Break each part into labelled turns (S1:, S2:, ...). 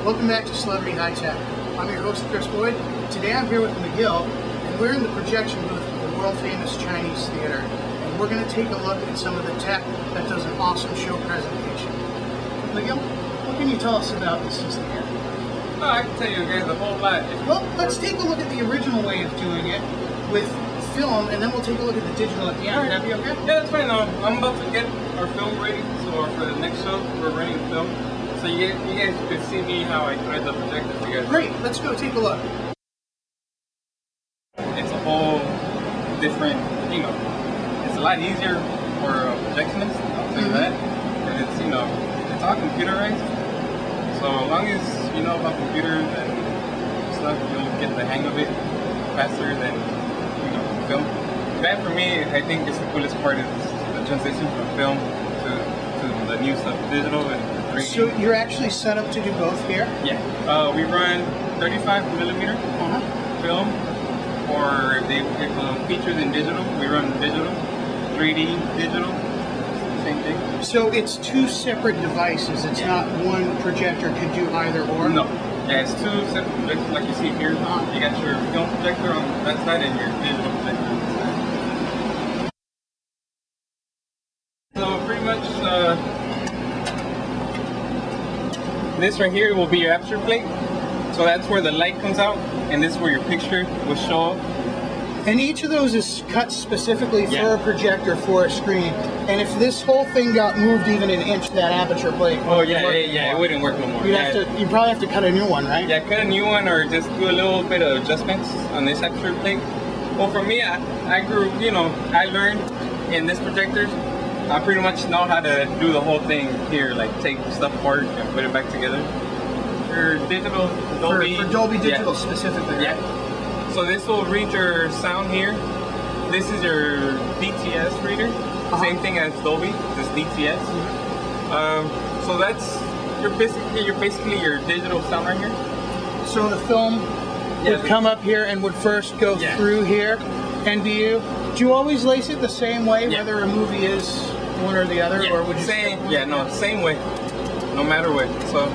S1: Welcome back to Celebrity High Tech. I'm your host, Chris Boyd. Today I'm here with Miguel, and we're in the projection booth of the world-famous Chinese theater. And we're going to take a look at some of the tech that does an awesome show presentation. Miguel, what can you tell us about the system here?
S2: Oh, I can tell you guys a whole lot.
S1: Well, let's take a look at the original way of doing it with film, and then we'll take a look at the digital at the end. Would that be okay?
S2: Yeah, that's fine. I'm about to get our film ready, so for the next show, we're running the film. So you guys could see me how I thread the projector for you guys.
S1: Great, let's go take a look.
S2: It's a whole different, it's a lot easier for a projectionist, I'll tell you that. And it's, it's all computerized. So as long as you know about computers and stuff, you'll get the hang of it faster than, film. That for me, I think is the coolest part is the transition from film to the new stuff, digital and 3D.
S1: So you're actually set up to do both here?
S2: Yeah. We run 35mm film, or if features in digital, we run digital, 3D digital, same thing.
S1: So it's two separate devices. It's not one projector could do either or?
S2: No. Yeah, it's two separate projectors like you see here. You got your film projector on that side and your digital projector on this side. So pretty much this right here will be your aperture plate. So that's where the light comes out, and this is where your picture will show up.
S1: And each of those is cut specifically for a projector, for a screen. And if this whole thing got moved even an inch, that aperture plate
S2: it wouldn't work no more.
S1: You'd probably have to cut a new one, right?
S2: Yeah, cut a new one or just do a little bit of adjustments on this aperture plate. Well, for me, I grew, I learned in this projector, I pretty much know how to do the whole thing here, like take stuff apart and put it back together. For digital, Dolby.
S1: For Dolby Digital specifically, right?
S2: Yeah. So this will read your sound here. This is your DTS reader. Same thing as Dolby, this DTS. So that's basically your digital sound right here.
S1: So the film would come up here and would first go through here. And do you always lace it the same way, whether a movie is one or the other, or would you
S2: same way, no matter what. So.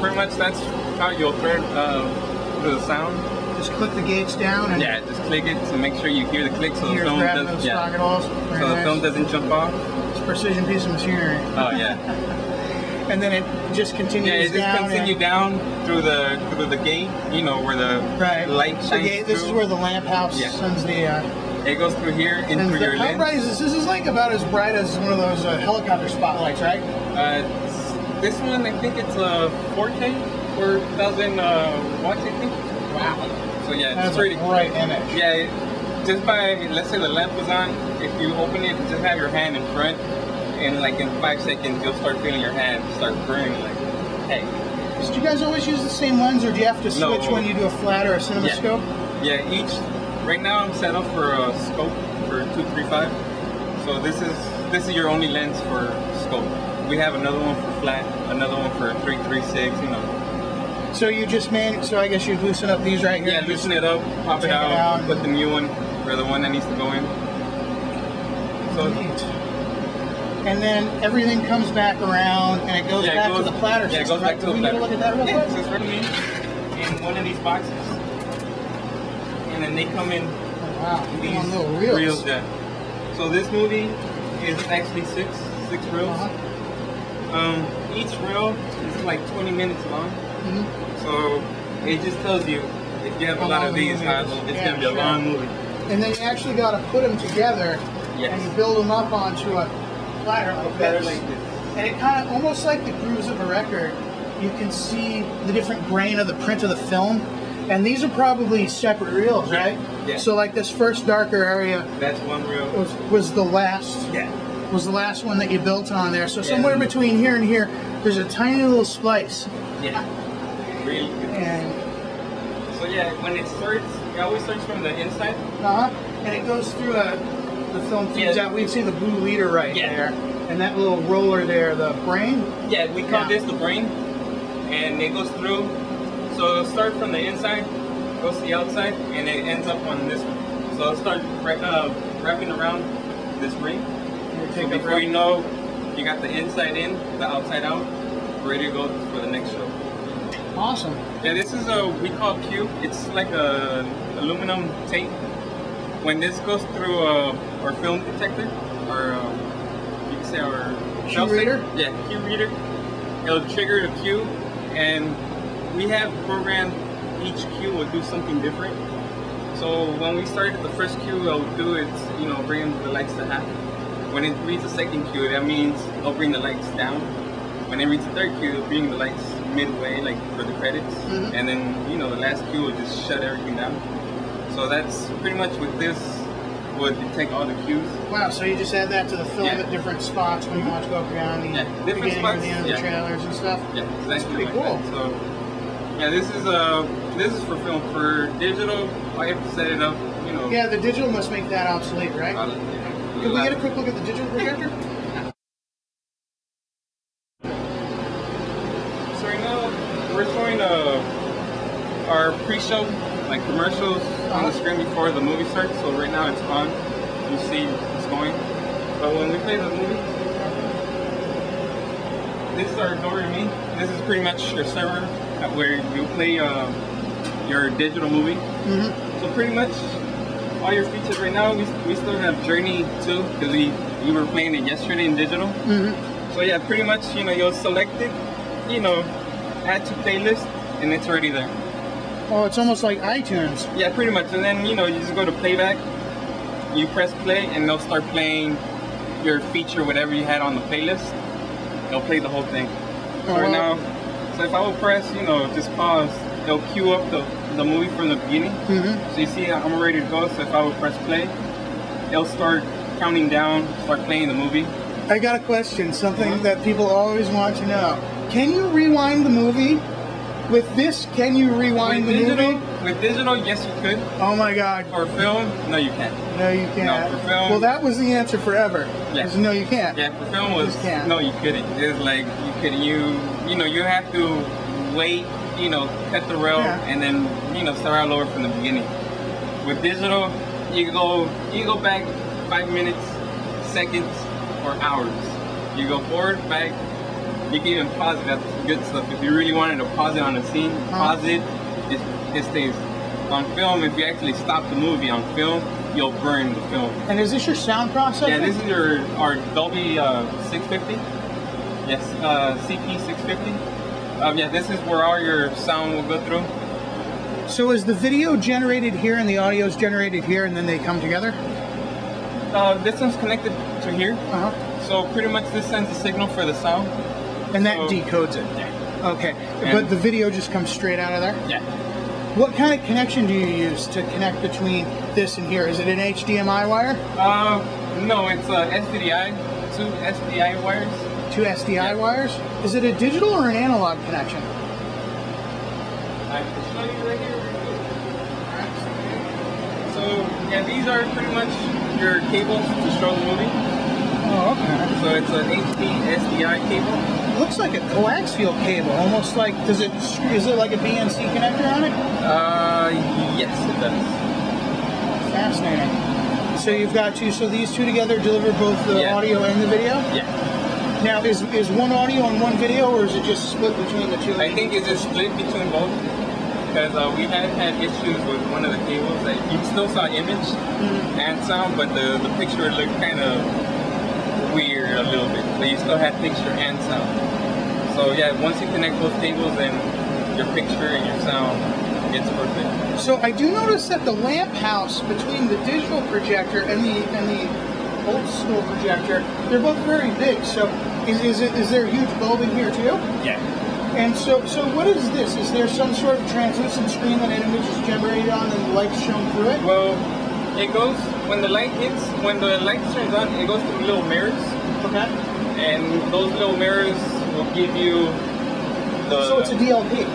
S2: Pretty much that's how you'll thread the sound.
S1: Just click the gates down and
S2: just click it to make sure you hear the click so the film doesn't jump off.
S1: It's a precision piece of machinery.
S2: Oh yeah.
S1: And then it just continues down.
S2: Yeah, it just continues down through the gate, where the light shines through.
S1: This is where the lamp house sends the
S2: it goes through here and through your lens.
S1: How bright is this? This is like about as bright as one of those helicopter spotlights, right?
S2: This one, I think it's a 4K, 4,000 watts, I think.
S1: Wow.
S2: So yeah,
S1: that's
S2: it's pretty
S1: bright image.
S2: Yeah, just by, let's say the lamp was on, if you open it, just have your hand in front, and like in 5 seconds, you'll start feeling your hand start burning, like, hey.
S1: So do you guys always use the same lens, or do you have to switch when you do a flat or a cinemascope?
S2: Yeah, right now I'm set up for a scope for 235. So this is your only lens for scope. We have another one for flat, another one for 336,
S1: So you just so I guess you loosen up these right here?
S2: Yeah, loosen it up, pop it out, put the new one, or the one that needs to go in. So
S1: neat. And then everything comes back around, and it goes back to the platter system.
S2: Yeah, it goes back to the platter.
S1: Can we look at that real quick?
S2: So it's right in one of these boxes. And then they come in
S1: these little reels.
S2: So this movie is actually six reels. Each reel is like 20 minutes long. So it just tells you if you have a lot of these, it's going to be a long movie. And
S1: then you actually got to put them together and you build them up onto a platter like this. And it kind of, almost like the grooves of a record, you can see the different grain of the print of the film. And these are probably separate reels, right?
S2: Yeah.
S1: So like this first darker area,
S2: that's one reel.
S1: Was the last. Was the last one that you built on there. So somewhere between here and here, there's a tiny little splice.
S2: Yeah. Really good.
S1: And
S2: so when it starts, it always starts from the inside.
S1: And it goes through the film feeds out. We see the blue leader right there. And that little roller there, the brain?
S2: Yeah, we call this the brain. And it goes through. So it'll start from the inside, goes to the outside, and it ends up on this one. So I'll start wrapping around this ring. So before you know, you got the inside in, the outside out, ready to go for the next show.
S1: Awesome.
S2: Yeah, this is we call Q. It's like a aluminum tape. When this goes through our film detector, or you can say our
S1: Q reader?
S2: Yeah, Q reader. It'll trigger the Q, and we have programmed each Q will do something different. So when we started the first Q, it'll do it, bring the lights to half. When it reads the second Q, that means it'll bring the lights down. When it reads the third Q, it'll bring the lights midway, like for the credits.
S1: Mm-hmm.
S2: And then, the last Q will just shut everything down. So that's pretty much with this, would detect all the cues.
S1: Wow, so you just add that to the film at different spots when you want to go beyond the beginning or the end of the trailers and stuff?
S2: Yeah, exactly.
S1: That's pretty cool.
S2: That. So, yeah, this is for film. For digital, I have to set it up,
S1: Yeah, the digital must make that obsolete, right? Can we get a quick look at the digital projector?
S2: So right now, we're showing our pre-show, like commercials on the screen before the movie starts. So right now it's on. You see it's going. But when we play the movie, this is our Dory Me. This is pretty much your server where you play your digital movie.
S1: Mm-hmm.
S2: So pretty much all your features right now, we still have Journey 2 because we were playing it yesterday in digital.
S1: Mm-hmm.
S2: So yeah, pretty much, you'll select it, add to playlist, and it's already there.
S1: Oh, it's almost like iTunes.
S2: Yeah, pretty much. And then, you just go to playback, you press play, and they'll start playing your feature, whatever you had on the playlist. They'll play the whole thing. So right now, so if I will press, just pause, it'll queue up the movie from the beginning.
S1: Mm-hmm.
S2: So you see I'm ready to go. So if I will press play, it'll start counting down, start playing the movie.
S1: I got a question, something that people always want to know. Can you rewind the movie? With this, can you rewind the movie?
S2: With digital, yes you could.
S1: Oh my God.
S2: For film, no you can't.
S1: No, you can't.
S2: No, for film.
S1: Well, that was the answer forever.
S2: Yeah.
S1: No, you can't.
S2: Yeah, for film was no, you couldn't. It was like you could you have to wait, cut the rail and then start all over from the beginning. With digital, you go back 5 minutes, seconds, or hours. You go forward, back. You can even pause it. That's good stuff. If you really wanted to pause it on a scene, pause it. It stays. On film, if you actually stop the movie on film, you'll burn the film.
S1: And is this your sound processor?
S2: Yeah, this is our Dolby 650. Yes, CP 650. Yeah, this is where all your sound will go through.
S1: So is the video generated here and the audio is generated here and then they come together?
S2: This one's connected to here. So pretty much this sends a signal for the sound.
S1: And that decodes it?
S2: Yeah.
S1: Okay, but the video just comes straight out of there?
S2: Yeah.
S1: What kind of connection do you use to connect between this and here? Is it an HDMI wire?
S2: No, it's SDI, 2 SDI wires.
S1: 2 SDI wires? Is it a digital or an analog connection?
S2: I can show you right here. So, yeah, these are pretty much your cables to show the movie.
S1: Oh, okay.
S2: So it's an HD SDI cable.
S1: It looks like a coaxial cable, almost like, is it like a BNC connector on it?
S2: Yes, it does.
S1: Fascinating. So you've got so these two together deliver both the audio and the video?
S2: Yeah.
S1: Now, is one audio and one video, or is it just split between the two?
S2: I think it's just split between both. Because we had issues with one of the cables that you still saw image and sound, but the picture looked kind of weird a little bit. But you still had picture and sound. So yeah, once you connect both cables, then your picture and your sound gets perfect. So
S1: I do notice that the lamp house between the digital projector and the old school projector, they're both very big. So is there a huge bulb in here too?
S2: Yeah.
S1: And so what is this? Is there some sort of translucent screen that an image is generated on and the light's shown through it?
S2: Well, it goes, when the light turns on, it goes through little mirrors.
S1: Okay.
S2: And those little mirrors will give you the...
S1: So it's a DLP?